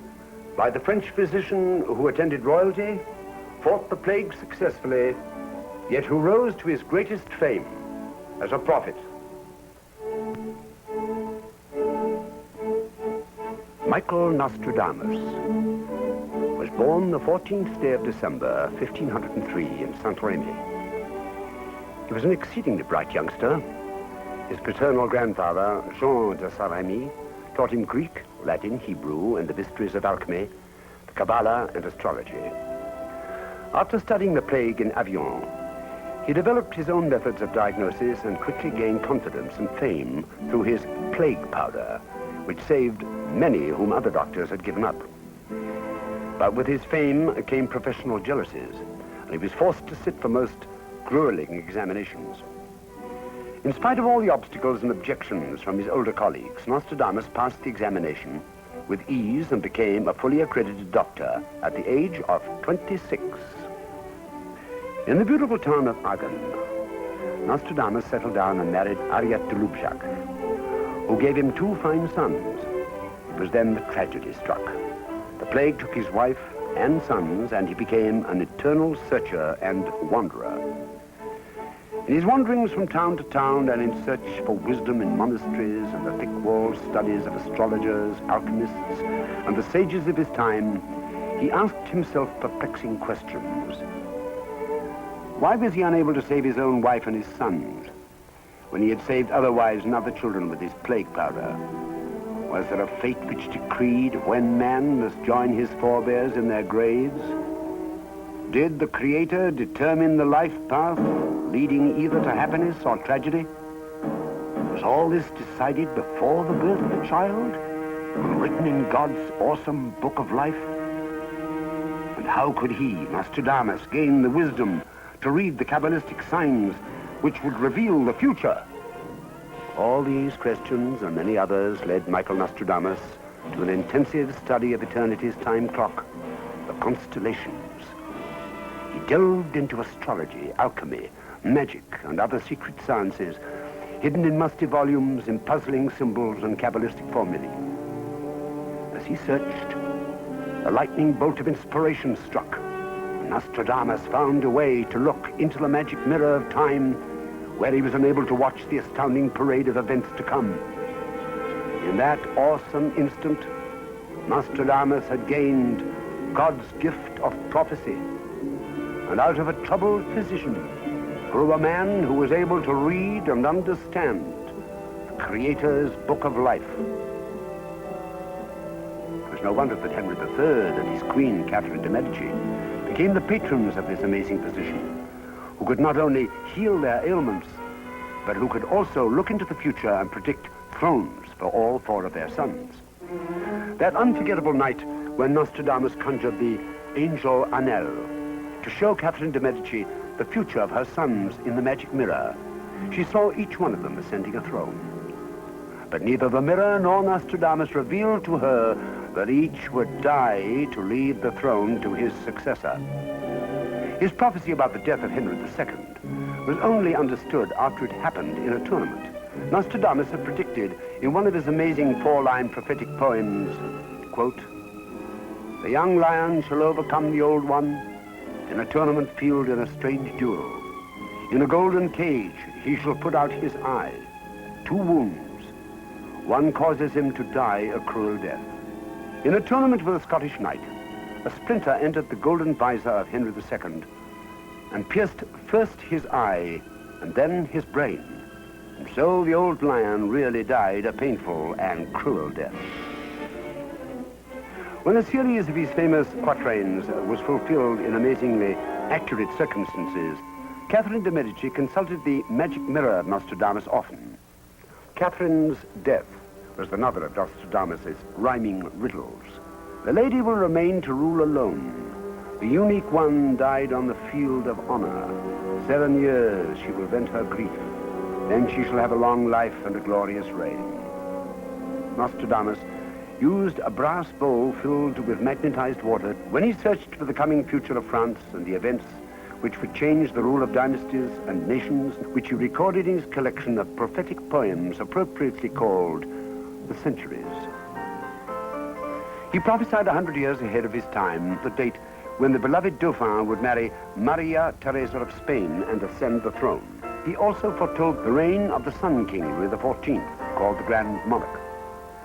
by the French physician who attended royalty, fought the plague successfully, yet who rose to his greatest fame as a prophet. Michael Nostradamus was born the 14th day of December, 1503 in Saint-Rémy. He was an exceedingly bright youngster. His paternal grandfather, Jean de Saint-Rémy, taught him Greek, Latin, Hebrew, and the mysteries of alchemy, the Kabbalah, and astrology. After studying the plague in Avignon, he developed his own methods of diagnosis and quickly gained confidence and fame through his plague powder, which saved many whom other doctors had given up. But with his fame came professional jealousies, and he was forced to sit for most grueling examinations. In spite of all the obstacles and objections from his older colleagues, Nostradamus passed the examination with ease and became a fully accredited doctor at the age of 26. In the beautiful town of Agen, Nostradamus settled down and married Harriet de Lubjac, who gave him 2 fine sons. It was then the tragedy struck. The plague took his wife and sons, and he became an eternal searcher and wanderer. In his wanderings from town to town and in search for wisdom in monasteries and the thick-walled studies of astrologers, alchemists, and the sages of his time, he asked himself perplexing questions. Why was he unable to save his own wife and his sons when he had saved other wives and other children with his plague powder? Was there a fate which decreed when man must join his forebears in their graves? Did the Creator determine the life path leading either to happiness or tragedy? Was all this decided before the birth of the child, written in God's awesome book of life? And how could he, Nostradamus, gain the wisdom to read the Kabbalistic signs which would reveal the future? All these questions and many others led Michael Nostradamus to an intensive study of eternity's time clock, the constellations. He delved into astrology, alchemy, magic, and other secret sciences, hidden in musty volumes, in puzzling symbols and Kabbalistic formulae. As he searched, a lightning bolt of inspiration struck. Nostradamus found a way to look into the magic mirror of time, where he was unable to watch the astounding parade of events to come. In that awesome instant, Nostradamus had gained God's gift of prophecy. And out of a troubled physician grew a man who was able to read and understand the Creator's book of life. It was no wonder that Henry III and his queen, Catherine de' Medici, became the patrons of this amazing physician, who could not only heal their ailments, but who could also look into the future and predict thrones for all 4 of their sons. That unforgettable night when Nostradamus conjured the angel Anel to show Catherine de' Medici the future of her sons in the magic mirror, she saw each one of them ascending a throne. But neither the mirror nor Nostradamus revealed to her that each would die to leave the throne to his successor. His prophecy about the death of Henry II was only understood after it happened in a tournament. Nostradamus had predicted in one of his amazing 4-line prophetic poems, quote, "The young lion shall overcome the old one in a tournament field in a strange duel. In a golden cage he shall put out his eye. 2 wounds. One causes him to die a cruel death." In a tournament with a Scottish knight, a splinter entered the golden visor of Henry II and pierced first his eye and then his brain. And so the old lion really died a painful and cruel death. When a series of his famous quatrains was fulfilled in amazingly accurate circumstances, Catherine de' Medici consulted the magic mirror of Nostradamus often. Catherine's death was another of Nostradamus's rhyming riddles. The lady will remain to rule alone. The unique one died on the field of honor. 7 years she will vent her grief. Then she shall have a long life and a glorious reign. Nostradamus used a brass bowl filled with magnetized water when he searched for the coming future of France and the events which would change the rule of dynasties and nations, which he recorded in his collection of prophetic poems appropriately called the Centuries. He prophesied 100 years ahead of his time the date when the beloved Dauphin would marry Maria Theresa of Spain and ascend the throne. He also foretold the reign of the Sun King, Louis XIV, called the Grand Monarch.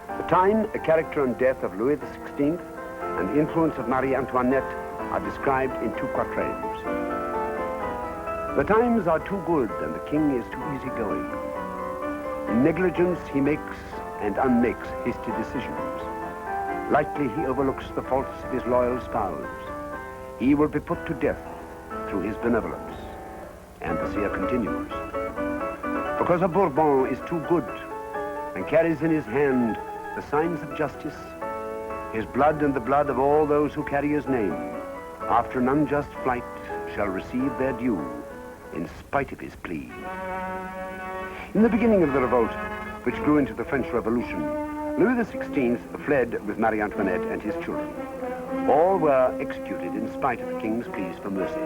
The time, a character and death of Louis XVI, and the influence of Marie Antoinette are described in 2 quatrains. The times are too good and the king is too easygoing. In negligence he makes and unmakes hasty decisions. Lightly he overlooks the faults of his loyal spouse. He will be put to death through his benevolence. And the seer continues. Because a Bourbon is too good and carries in his hand the signs of justice, his blood and the blood of all those who carry his name, after an unjust flight, shall receive their due, in spite of his plea. In the beginning of the revolt, which grew into the French Revolution, Louis XVI fled with Marie Antoinette and his children. All were executed in spite of the king's pleas for mercy.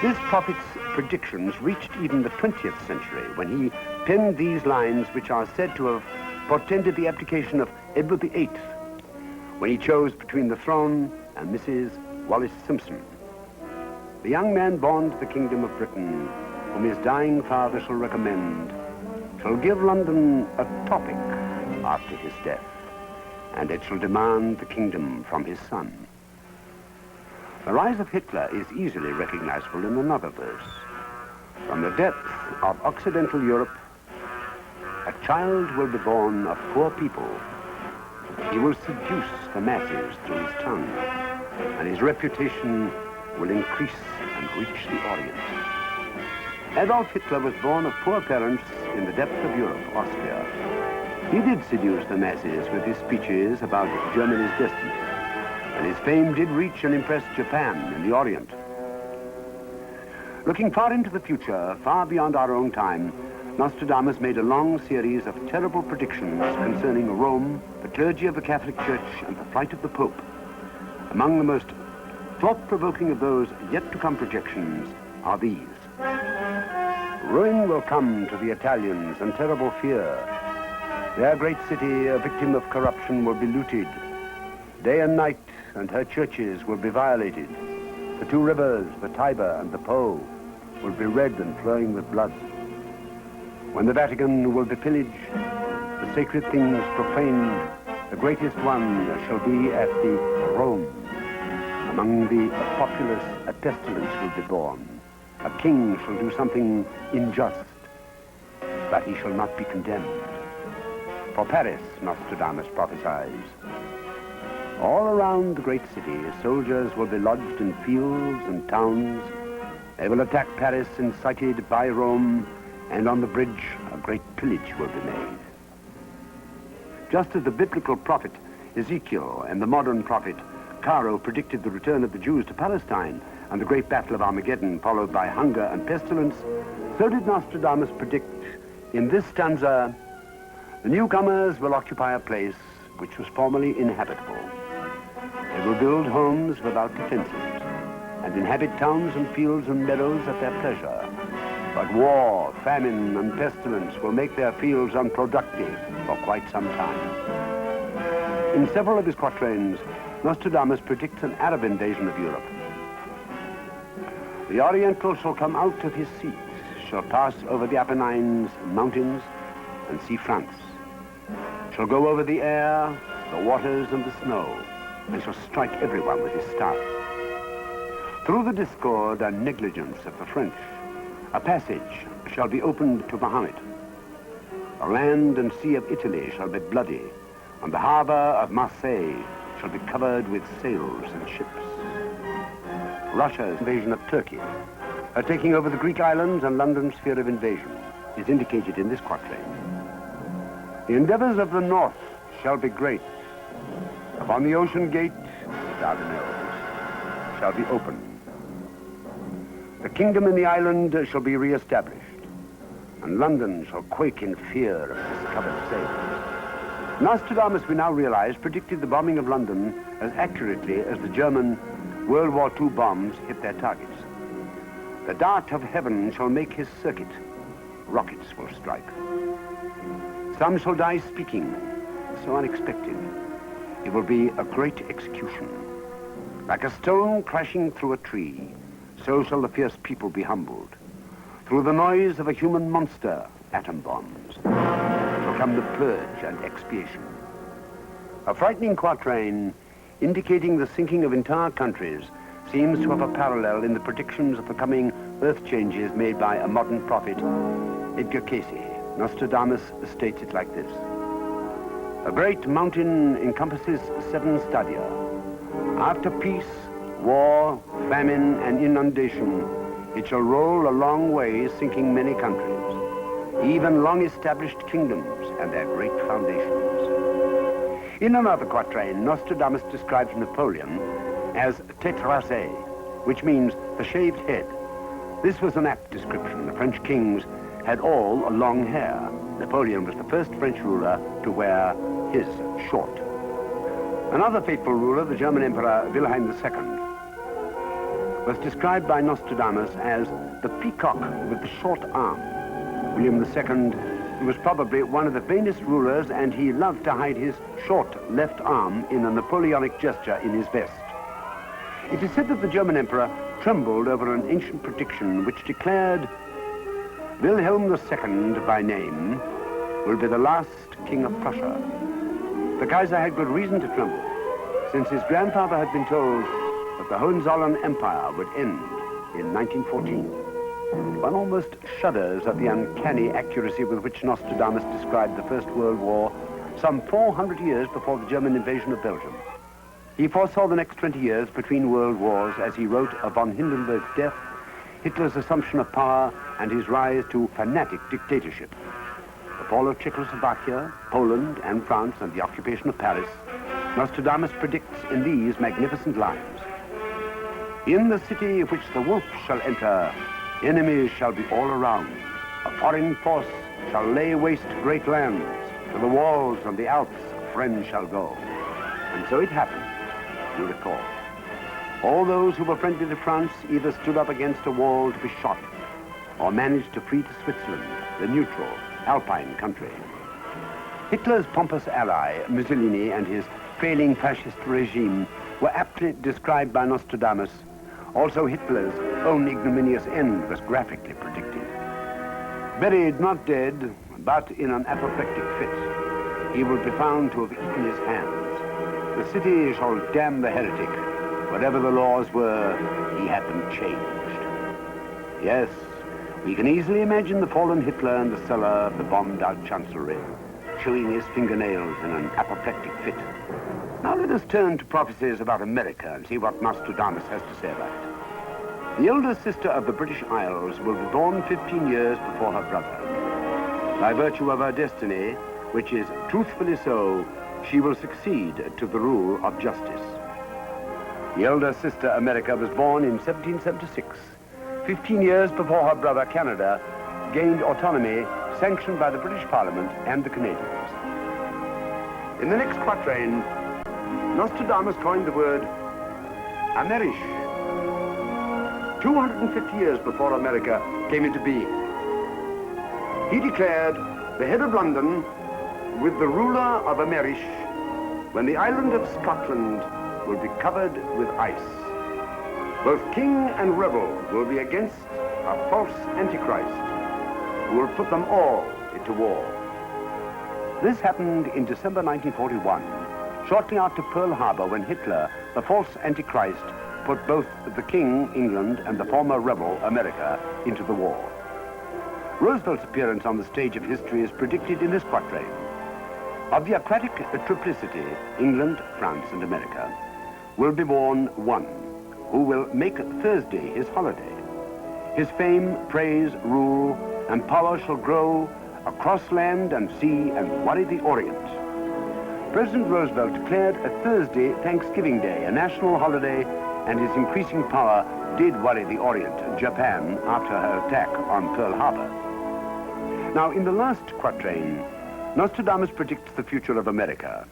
This prophet's predictions reached even the 20th century when he penned these lines which are said to have portended the abdication of Edward VIII when he chose between the throne and Mrs. Wallis Simpson. The young man born to the kingdom of Britain, whom his dying father shall recommend, shall give London a topic after his death, and it shall demand the kingdom from his son. The rise of Hitler is easily recognizable in another verse. From the depth of Occidental Europe, a child will be born of poor people. He will seduce the masses through his tongue, and his reputation will increase and reach the Orient. Adolf Hitler was born of poor parents in the depth of Europe, Austria. He did seduce the masses with his speeches about Germany's destiny, and his fame did reach and impress Japan in the Orient. Looking far into the future, far beyond our own time, Nostradamus made a long series of terrible predictions concerning Rome, the clergy of the Catholic Church, and the flight of the Pope. Among the most thought-provoking of those yet-to-come projections are these. Ruin will come to the Italians and terrible fear. Their great city, a victim of corruption, will be looted. Day and night, and her churches will be violated. The 2 rivers, the Tiber and the Po, will be red and flowing with blood. When the Vatican will be pillaged, the sacred things profaned, the greatest one shall be at the Rome. Among the populace, a pestilence will be born. A king shall do something unjust, but he shall not be condemned. For Paris, Nostradamus prophesies. All around the great city, soldiers will be lodged in fields and towns. They will attack Paris, incited by Rome, and on the bridge, a great pillage will be made. Just as the biblical prophet Ezekiel and the modern prophet Caro predicted the return of the Jews to Palestine and the great battle of Armageddon, followed by hunger and pestilence, so did Nostradamus predict in this stanza, the newcomers will occupy a place which was formerly inhabitable. They will build homes without defenses and inhabit towns and fields and meadows at their pleasure. But war, famine, and pestilence will make their fields unproductive for quite some time. In several of his quatrains, Nostradamus predicts an Arab invasion of Europe. The Oriental shall come out of his seat, shall pass over the Apennines mountains and see France, shall go over the air, the waters, and the snow, and shall strike everyone with his staff. Through the discord and negligence of the French, a passage shall be opened to Mohammed. The land and sea of Italy shall be bloody, and the harbor of Marseille shall be covered with sails and ships. Russia's invasion of Turkey, her taking over the Greek islands and London's sphere of invasion, is indicated in this quatrain. The endeavors of the north shall be great. Upon the ocean gate, the Dardanelles shall be open. The kingdom in the island shall be re-established, and London shall quake in fear of discovered sails. Nostradamus, we now realize, predicted the bombing of London as accurately as the German World War II bombs hit their targets. The dart of heaven shall make his circuit. Rockets will strike. Some shall die speaking, so unexpected. It will be a great execution. Like a stone crashing through a tree, so shall the fierce people be humbled. Through the noise of a human monster, atom bombs, shall come the purge and expiation. A frightening quatrain indicating the sinking of entire countries seems to have a parallel in the predictions of the coming earth changes made by a modern prophet, Edgar Cayce. Nostradamus states it like this. A great mountain encompasses 7 stadia. After peace, war, famine, and inundation, it shall roll a long way, sinking many countries, even long-established kingdoms and their great foundations. In another quatrain, Nostradamus describes Napoleon as tête rasée, which means the shaved head. This was an apt description. The French kings had all long hair. Napoleon was the first French ruler to wear his short. Another fateful ruler, the German Emperor Wilhelm II, was described by Nostradamus as the peacock with the short arm. William II was probably one of the vainest rulers, and he loved to hide his short left arm in a Napoleonic gesture in his vest. It is said that the German emperor trembled over an ancient prediction which declared Wilhelm II, by name, will be the last king of Prussia. The Kaiser had good reason to tremble, since his grandfather had been told that the Hohenzollern Empire would end in 1914. One almost shudders at the uncanny accuracy with which Nostradamus described the First World War some 400 years before the German invasion of Belgium. He foresaw the next 20 years between world wars as he wrote of von Hindenburg's death, Hitler's assumption of power, and his rise to fanatic dictatorship. The fall of Czechoslovakia, Poland, and France, and the occupation of Paris, Nostradamus predicts in these magnificent lines. In the city which the wolf shall enter, enemies shall be all around. A foreign force shall lay waste great lands. To the walls and the Alps, friends shall go. And so it happened, you recall. All those who were friendly to France either stood up against a wall to be shot or managed to flee to Switzerland, the neutral, Alpine country. Hitler's pompous ally, Mussolini, and his failing fascist regime were aptly described by Nostradamus. Also Hitler's own ignominious end was graphically predicted. Buried not dead, but in an apoplectic fit, he will be found to have eaten his hands. The city shall damn the heretic. Whatever the laws were, he had them changed. Yes, we can easily imagine the fallen Hitler in the cellar of the bombed-out chancellery, chewing his fingernails in an apoplectic fit. Now let us turn to prophecies about America and see what Nostradamus has to say about it. The elder sister of the British Isles will be born 15 years before her brother. By virtue of her destiny, which is truthfully so, she will succeed to the rule of justice. The elder sister, America, was born in 1776, 15 years before her brother, Canada, gained autonomy sanctioned by the British Parliament and the Canadians. In the next quatrain, Nostradamus coined the word Amerish, 250 years before America came into being. He declared the head of London with the ruler of Amerish when the island of Scotland will be covered with ice. Both king and rebel will be against a false antichrist who will put them all into war. This happened in December 1941, shortly after Pearl Harbor, when Hitler, the false antichrist, put both the King, England, and the former rebel, America, into the war. Roosevelt's appearance on the stage of history is predicted in this quatrain. Of the aquatic triplicity, England, France, and America, will be born one, who will make Thursday his holiday. His fame, praise, rule, and power shall grow across land and sea and worry the Orient. President Roosevelt declared a Thursday Thanksgiving Day, a national holiday, and his increasing power did worry the Orient, Japan, after her attack on Pearl Harbor. Now, in the last quatrain, Nostradamus predicts the future of America.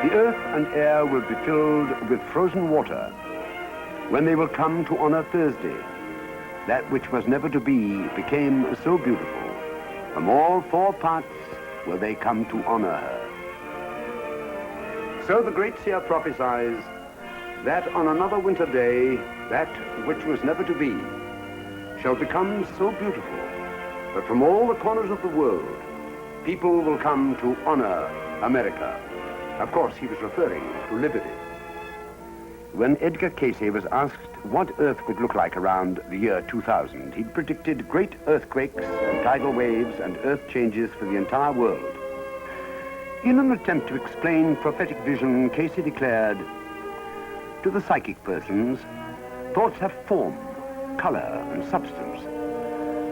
The earth and air will be filled with frozen water when they will come to honor Thursday. That which was never to be became so beautiful. From all four parts will they come to honor her. So the great seer prophesies that on another winter day, that which was never to be shall become so beautiful that from all the corners of the world, people will come to honor America. Of course, he was referring to liberty. When Edgar Cayce was asked what Earth would look like around the year 2000, he predicted great earthquakes and tidal waves and earth changes for the entire world. In an attempt to explain prophetic vision, Cayce declared, "To the psychic persons, thoughts have form, color, and substance.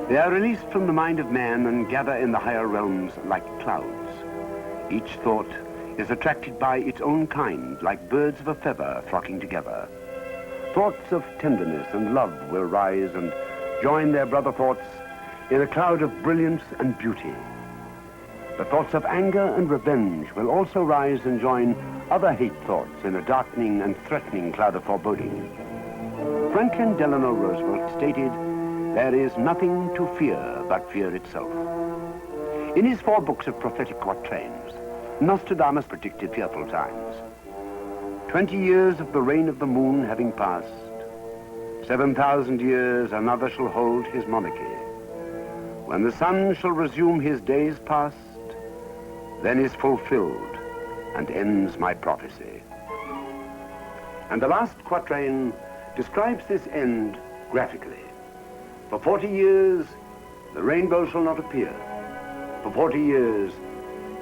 They are released from the mind of man and gather in the higher realms like clouds. Each thought is attracted by its own kind, like birds of a feather flocking together. Thoughts of tenderness and love will rise and join their brother thoughts in a cloud of brilliance and beauty. The thoughts of anger and revenge will also rise and join other hate thoughts in a darkening and threatening cloud of foreboding." Franklin Delano Roosevelt stated, "There is nothing to fear but fear itself." In his 4 books of prophetic quatrains, Nostradamus predicted fearful times. 20 years of the reign of the moon having passed, 7,000 years another shall hold his monarchy. When the sun shall resume his days past, then is fulfilled and ends my prophecy. And the last quatrain describes this end graphically. For 40 years, the rainbow shall not appear. For 40 years,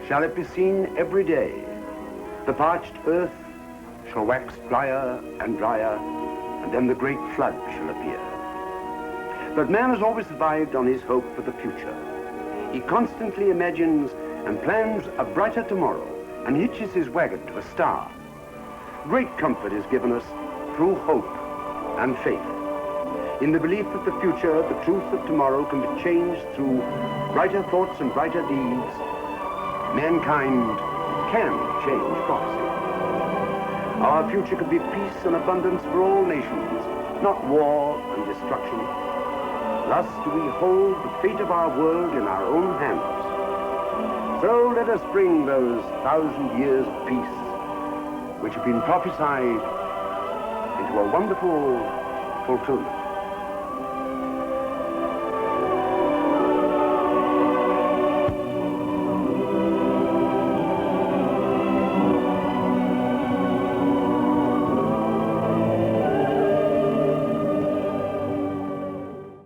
shall it be seen every day. The parched earth shall wax drier and drier, and then the great flood shall appear. But man has always survived on his hope for the future. He constantly imagines and plans a brighter tomorrow and hitches his wagon to a star. Great comfort is given us through hope and faith, in the belief that the future, the truth of tomorrow, can be changed through brighter thoughts and brighter deeds. Mankind can change prophecy. Our future could be peace and abundance for all nations, not war and destruction. Thus do we hold the fate of our world in our own hands. So let us bring those 1,000 years of peace, which have been prophesied, into a wonderful fulfillment.